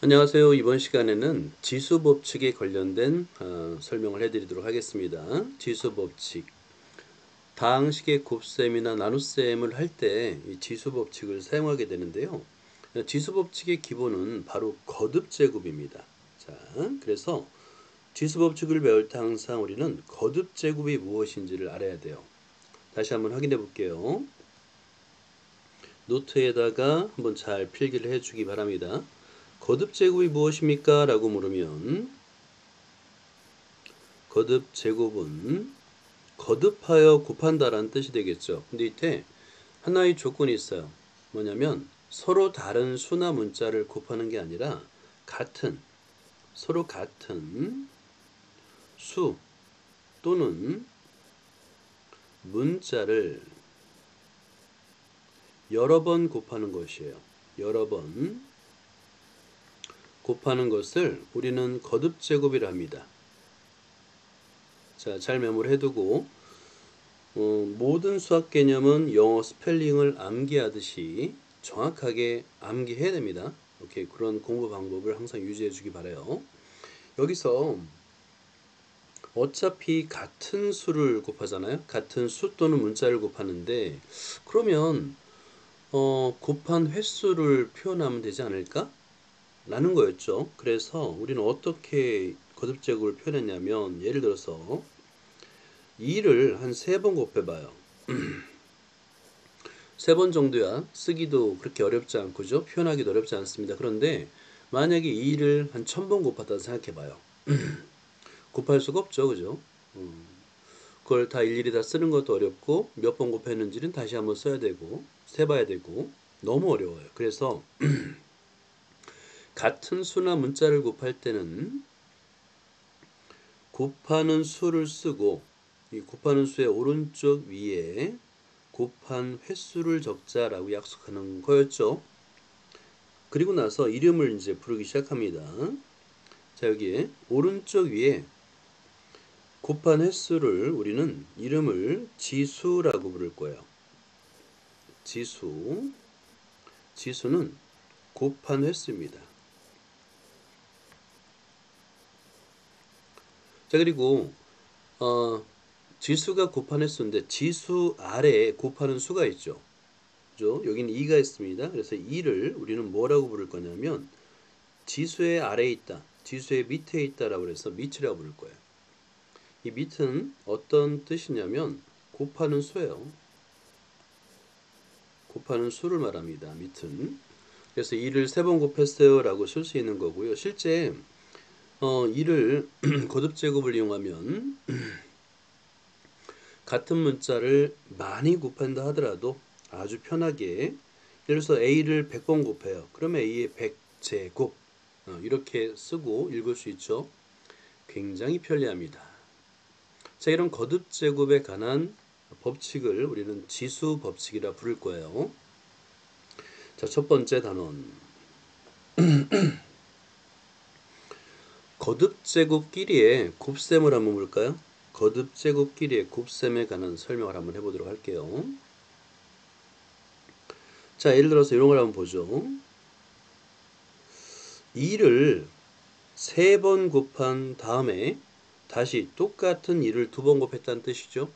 안녕하세요. 이번 시간에는 지수 법칙에 관련된 설명을 해드리도록 하겠습니다. 지수 법칙. 다항식의 곱셈이나 나눗셈을 할 때 이 지수 법칙을 사용하게 되는데요. 지수 법칙의 기본은 바로 거듭제곱입니다. 자, 그래서 지수 법칙을 배울 때 항상 우리는 거듭제곱이 무엇인지를 알아야 돼요. 다시 한번 확인해 볼게요. 노트에다가 한번 잘 필기를 해주기 바랍니다. 거듭제곱이 무엇입니까? 라고 물으면 거듭제곱은 거듭하여 곱한다라는 뜻이 되겠죠. 근데 이때 하나의 조건이 있어요. 뭐냐면 서로 다른 수나 문자를 곱하는 게 아니라 서로 같은 수 또는 문자를 여러 번 곱하는 것이에요. 여러 번 곱하는 것을 우리는 거듭제곱이라 합니다. 자, 잘 메모를 해두고 모든 수학 개념은 영어 스펠링을 암기하듯이 정확하게 암기해야 됩니다. 오케이, 그런 공부 방법을 항상 유지해 주기 바라요. 여기서 어차피 같은 수를 곱하잖아요. 같은 수 또는 문자를 곱하는데 그러면 곱한 횟수를 표현하면 되지 않을까? 라는 거였죠. 그래서 우리는 어떻게 거듭제곱을 표현했냐면 예를 들어서 2를 한 3번 곱해봐요. 3번 정도야 쓰기도 그렇게 어렵지 않고죠. 표현하기도 어렵지 않습니다. 그런데 만약에 2를 한 1000번 곱하다 생각해봐요. 곱할 수가 없죠. 그죠? 그걸 다 일일이 다 쓰는 것도 어렵고 몇 번 곱했는지는 다시 한번 써야 되고 세봐야 되고 너무 어려워요. 그래서 같은 수나 문자를 곱할 때는 곱하는 수를 쓰고 이 곱하는 수의 오른쪽 위에 곱한 횟수를 적자라고 약속하는 거였죠. 그리고 나서 이름을 이제 부르기 시작합니다. 자, 여기에 오른쪽 위에 곱한 횟수를 우리는 이름을 지수라고 부를 거예요. 지수는 곱한 횟수입니다. 자, 그리고 지수가 곱한 횟수인데 지수 아래에 곱하는 수가 있죠. 그죠? 여기는 2가 있습니다. 그래서 2를 우리는 뭐라고 부를 거냐면 지수의 아래에 있다, 지수의 밑에 있다라고 해서 밑이라고 부를 거예요. 이 밑은 어떤 뜻이냐면 곱하는 수예요. 곱하는 수를 말합니다. 밑은. 그래서 2를 3번 곱했어요 라고 쓸 수 있는 거고요. 실제 2를 거듭제곱을 이용하면 같은 문자를 많이 곱한다 하더라도 아주 편하게, 예를 들어서 A를 100번 곱해요. 그러면 A의 100제곱 이렇게 쓰고 읽을 수 있죠. 굉장히 편리합니다. 자, 이런 거듭제곱에 관한 법칙을 우리는 지수 법칙이라 부를 거예요. 자, 첫 번째 단원. 거듭제곱끼리의 곱셈을 한번 볼까요? 거듭제곱끼리의 곱셈에 관한 설명을 한번 해보도록 할게요. 자, 예를 들어서 이런 걸 한번 보죠. 2를 3번 곱한 다음에 다시 똑같은 2를 2번 곱했다는 뜻이죠.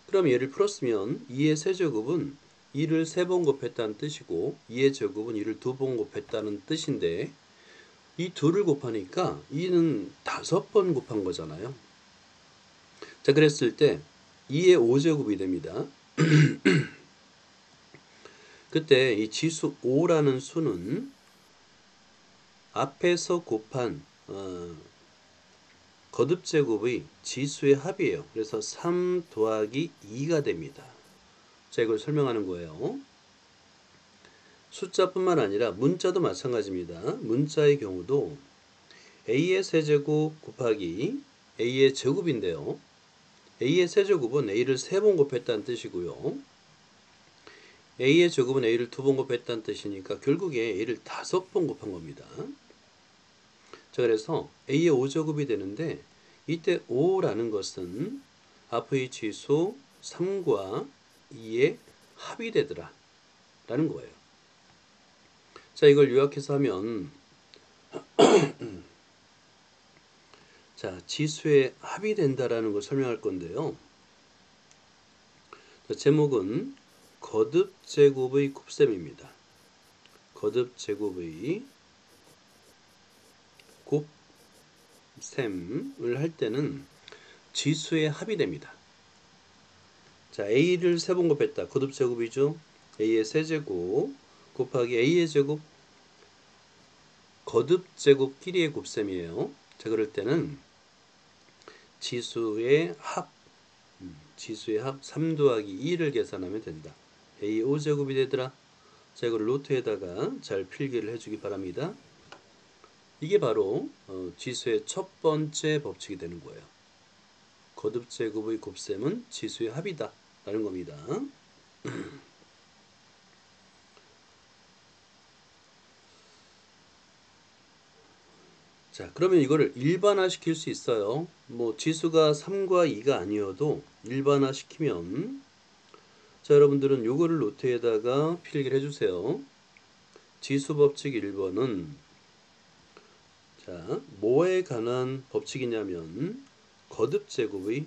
그럼 얘를 풀었으면 2의 세제곱은 2를 3번 곱했다는 뜻이고 2의 제곱은 2를 2번 곱했다는 뜻인데 이 둘을 곱하니까 2는 5번 곱한 거잖아요. 자, 그랬을 때 2의 5제곱이 됩니다. 그때 이 지수 5라는 수는 앞에서 곱한 거듭제곱의 지수의 합이에요. 그래서 3 더하기 2가 됩니다. 자, 이걸 설명하는 거예요. 숫자뿐만 아니라 문자도 마찬가지입니다. 문자의 경우도 a의 세제곱 곱하기 a의 제곱인데요. a의 세제곱은 a를 3번 곱했다는 뜻이고요. a의 제곱은 a를 2번 곱했다는 뜻이니까 결국에 a를 5번 곱한 겁니다. 자, 그래서 a의 5제곱이 되는데 이때 5라는 것은 앞의 지수 3과 2의 합이 되더라 라는 거예요. 자, 이걸 요약해서 하면 자, 지수의 합이 된다라는 걸 설명할 건데요. 자, 제목은 거듭제곱의 곱셈입니다. 거듭제곱의 곱셈을 할 때는 지수의 합이 됩니다. 자, a를 세 번 곱했다. 거듭제곱이죠. a의 세제곱 곱하기 a의 제곱 거듭제곱끼리의 곱셈이에요. 자, 그럴 때는 지수의 합 3 더하기 2를 계산하면 된다. a 5제곱이 되더라. 자, 이걸 노트에다가 잘 필기를 해주기 바랍니다. 이게 바로 지수의 첫 번째 법칙이 되는 거예요. 거듭제곱의 곱셈은 지수의 합이다 라는 겁니다. 자, 그러면 이거를 일반화 시킬 수 있어요. 뭐 지수가 3과 2가 아니어도 일반화 시키면, 자, 여러분들은 요거를 노트에다가 필기를 해주세요. 지수 법칙 1번은 자, 뭐에 관한 법칙이냐면 거듭제곱의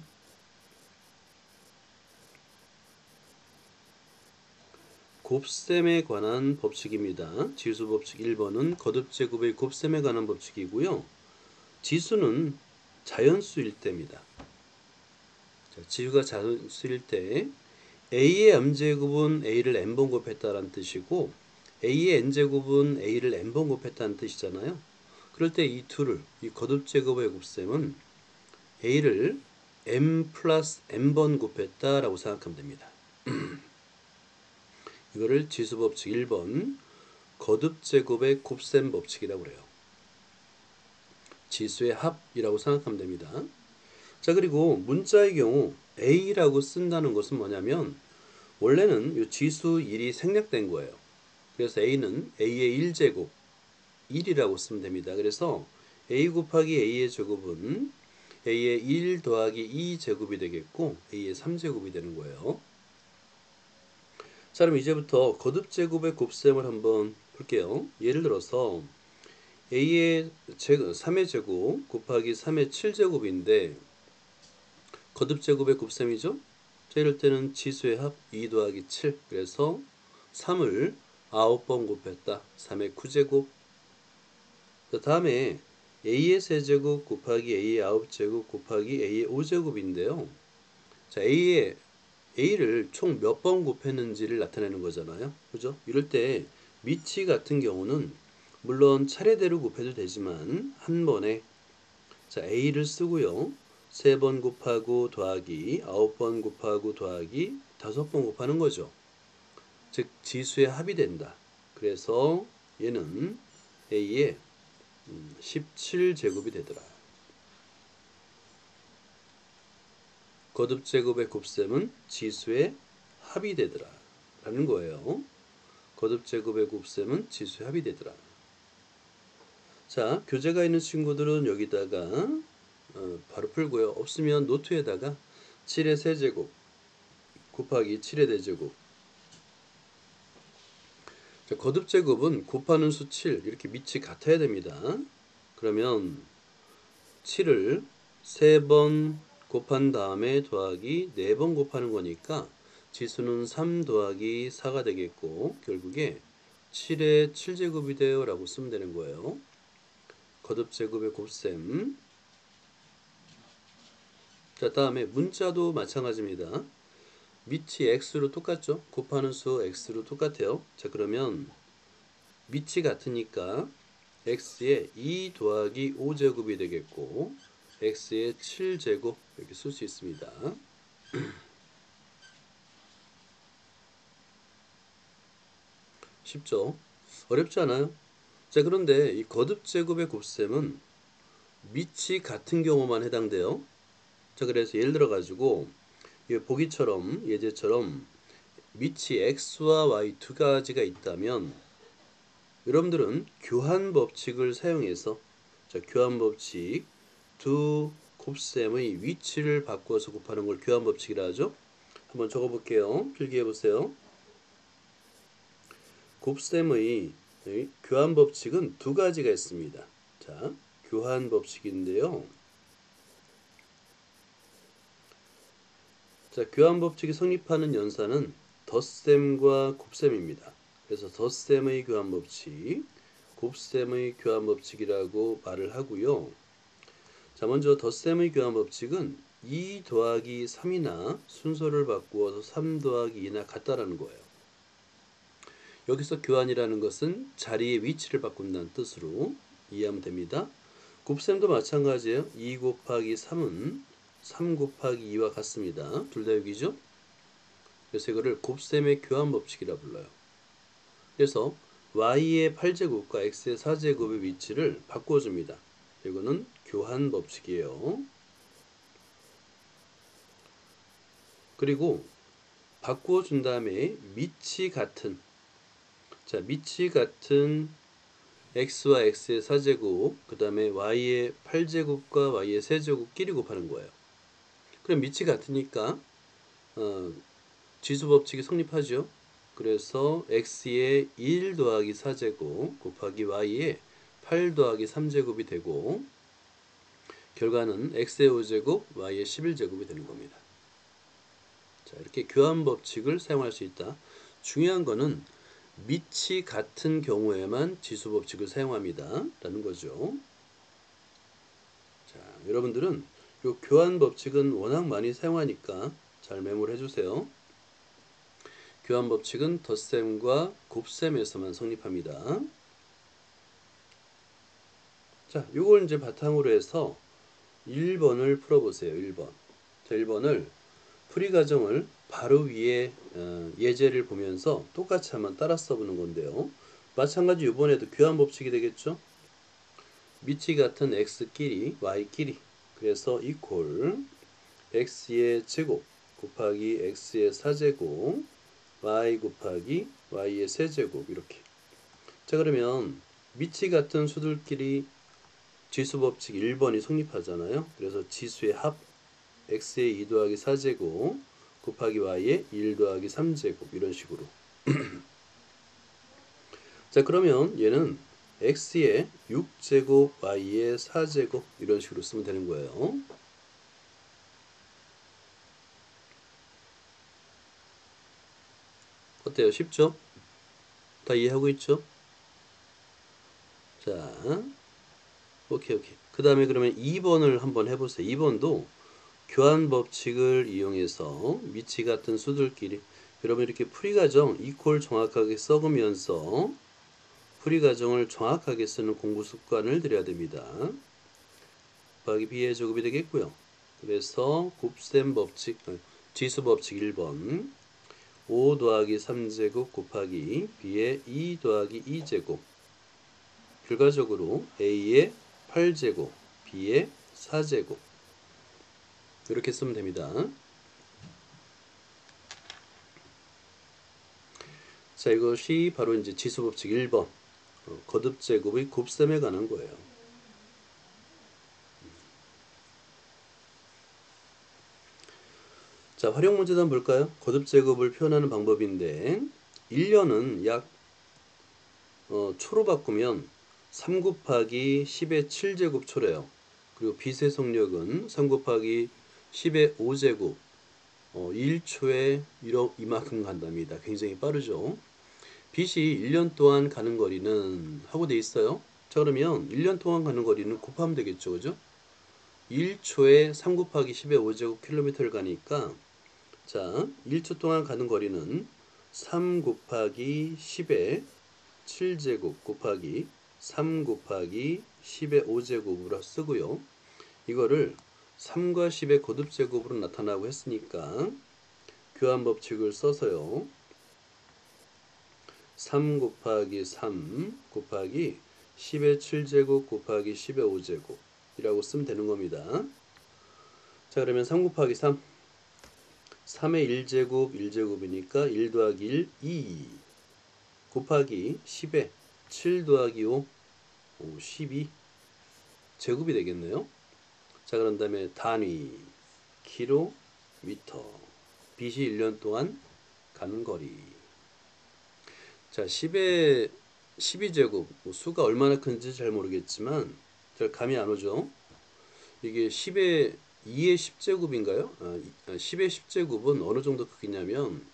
곱셈에 관한 법칙입니다. 지수 법칙 1번은 거듭제곱의 곱셈에 관한 법칙이고요. 지수는 자연수일 때입니다. 자, 지수가 자연수일 때 a의 m제곱은 a를 n번 곱했다는 뜻이고 a의 n제곱은 a를 n번 곱했다는 뜻이잖아요. 그럴 때 이 둘을, 이 거듭제곱의 곱셈은 a를 m 플러스 n번 곱했다라고 생각하면 됩니다. 이거를 지수법칙 1번 거듭제곱의 곱셈 법칙이라고 그래요. 지수의 합이라고 생각하면 됩니다. 자, 그리고 문자의 경우 a라고 쓴다는 것은 뭐냐면 원래는 이 지수 1이 생략된 거예요. 그래서 a는 a의 1제곱 1이라고 쓰면 됩니다. 그래서 a 곱하기 a의 제곱은 a의 1 더하기 2제곱이 되겠고 a의 3제곱이 되는 거예요. 자, 그럼 이제부터 거듭제곱의 곱셈을 한번 볼게요. 예를 들어서 a의 3의 제곱 곱하기 3의 7제곱인데 거듭제곱의 곱셈이죠. 자, 이럴 때는 지수의 합 2 더하기 7, 그래서 3을 9번 곱했다. 3의 9제곱. 그 다음에 a의 세제곱 곱하기 a의 9제곱 곱하기 a의 5제곱인데요. 자, a를 총 몇 번 곱했는지를 나타내는 거잖아요. 그죠? 이럴 때 미치 같은 경우는 물론 차례대로 곱해도 되지만 한 번에, 자, a를 쓰고요. 3번 곱하고 더하기 9번 곱하고 더하기 5번 곱하는 거죠. 즉 지수의 합이 된다. 그래서 얘는 a의 17제곱이 되더라. 거듭제곱의 곱셈은 지수의 합이 되더라 라는 거예요. 거듭제곱의 곱셈은 지수의 합이 되더라. 자, 교재가 있는 친구들은 여기다가 바로 풀고요. 없으면 노트에다가 7의 세제곱 곱하기 7의 대제곱. 자, 거듭제곱은 곱하는 수 7 이렇게 밑이 같아야 됩니다. 그러면 7을 3번 곱한 다음에 더하기 4번 곱하는 거니까 지수는 3 더하기 4가 되겠고 결국에 7의 7제곱이 돼요 라고 쓰면 되는 거예요. 거듭제곱의 곱셈. 자, 다음에 문자도 마찬가지입니다. 밑이 x로 똑같죠? 곱하는 수 x로 똑같아요. 자, 그러면 밑이 같으니까 x의 2 더하기 5제곱이 되겠고 x의 7제곱 이렇게 쓸 수 있습니다. 쉽죠? 어렵지 않아요? 자, 그런데 이 거듭제곱의 곱셈은 밑이 같은 경우만 해당돼요. 자, 그래서 예를 들어 가지고 보기처럼 예제처럼 밑이 x와 y 두 가지가 있다면 여러분들은 교환 법칙을 사용해서, 자, 교환 법칙 두 곱셈의 위치를 바꿔서 곱하는 걸 교환 법칙이라 하죠. 한번 적어 볼게요. 필기해 보세요. 곱셈의 교환 법칙은 두 가지가 있습니다. 자, 교환 법칙인데요. 자, 교환법칙이 성립하는 연산은 덧셈과 곱셈입니다. 그래서 덧셈의 교환법칙, 곱셈의 교환법칙이라고 말을 하고요. 자, 먼저 덧셈의 교환법칙은 2 더하기 3이나 순서를 바꾸어서 3 더하기 2나 같다라는 거예요. 여기서 교환이라는 것은 자리의 위치를 바꾼다는 뜻으로 이해하면 됩니다. 곱셈도 마찬가지예요. 2 곱하기 3은 3 곱하기 2와 같습니다. 둘 다 6이죠. 그래서 이거를 곱셈의 교환법칙이라 불러요. 그래서 y의 8제곱과 x의 4제곱의 위치를 바꿔줍니다. 이거는 교환법칙이에요. 그리고 바꾸어준 다음에 밑이 같은, 자, 밑이 같은 x와 x의 4제곱, 그 다음에 y의 8제곱과 y의 세제곱끼리 곱하는 거예요. 그럼 밑이 같으니까 지수법칙이 성립하죠. 그래서 x의 1 더하기 4제곱 곱하기 y의 8 더하기 3제곱이 되고, 결과는 x의 5제곱, y의 11제곱이 되는 겁니다. 자, 이렇게 교환법칙을 사용할 수 있다. 중요한 거는 밑이 같은 경우에만 지수법칙을 사용합니다 라는 거죠. 자, 여러분들은 이 교환법칙은 워낙 많이 사용하니까 잘 메모를 해주세요. 교환법칙은 덧셈과 곱셈에서만 성립합니다. 자, 요걸 이제 바탕으로 해서 1번을 풀어보세요. 1번. 자, 1번을 풀이 과정을 바로 위에 예제를 보면서 똑같이 한번 따라 써보는 건데요. 마찬가지 이번에도 교환법칙이 되겠죠. 밑이 같은 x끼리 y끼리, 그래서 이퀄 x의 제곱 곱하기 x의 4제곱 y 곱하기 y의 세제곱, 이렇게. 자, 그러면 밑이 같은 수들끼리 지수법칙 1번이 성립하잖아요. 그래서 지수의 합 x의 2 더하기 4제곱 곱하기 y의 1 더하기 3제곱, 이런 식으로. 자, 그러면 얘는 x의 6제곱 y의 4제곱, 이런 식으로 쓰면 되는 거예요. 어때요? 쉽죠? 다 이해하고 있죠? 자, 오케이. 그 다음에 그러면 2번을 한번 해보세요. 2번도 교환법칙을 이용해서 밑이 같은 수들끼리, 여러분 이렇게 풀이과정 이퀄 정확하게 써가면서 풀이과정을 정확하게 쓰는 공부 습관을 들여야 됩니다. 곱하기 b의 제곱이 되겠고요. 그래서 곱셈 법칙, 지수법칙 1번 5 더하기 3제곱 곱하기 b의 2 더하기 2제곱, 결과적으로 a의 8제곱, b의 4제곱, 이렇게 쓰면 됩니다. 자, 이것이 바로 이제 지수법칙 1번 거듭제곱의 곱셈에 관한 거예요. 자, 활용 문제도 한번 볼까요? 거듭제곱을 표현하는 방법인데 1년은 약 초로 바꾸면 3 곱하기 10의 7제곱 초래요. 그리고 빛의 속력은 3 곱하기 10의 5제곱 1초에 이만큼 간답니다. 굉장히 빠르죠. 빛이 1년 동안 가는 거리는 하고 돼 있어요. 자, 그러면 1년 동안 가는 거리는 곱하면 되겠죠. 그죠? 1초에 3 곱하기 10의 5제곱 킬로미터를 가니까, 자, 1초 동안 가는 거리는 3 곱하기 10의 7제곱 곱하기 3 곱하기 10의 5제곱으로 쓰고요. 이거를 3과 10의 거듭제곱으로 나타나고 했으니까 교환법칙을 써서요. 3 곱하기 3 곱하기 10의 7제곱 곱하기 10의 5제곱 이라고 쓰면 되는 겁니다. 자, 그러면 3 곱하기 3 3의 1제곱 1제곱이니까 1 더하기 1 2 곱하기 10의 7 더하기 5 12 제곱이 되겠네요. 자, 그런 다음에 단위 킬로미터, 빛이 1년 동안 가는 거리. 자, 10의 12제곱, 수가 얼마나 큰지 잘 모르겠지만 잘 감이 안 오죠. 이게 10의 2의 10제곱인가요? 10의 10제곱은 어느 정도 크기냐면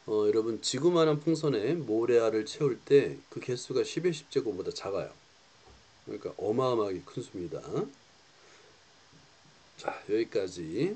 여러분 지구만한 풍선에 모래알을 채울 때 그 개수가 10의 10제곱보다 작아요. 그러니까 어마어마하게 큰 수입니다. 자, 여기까지.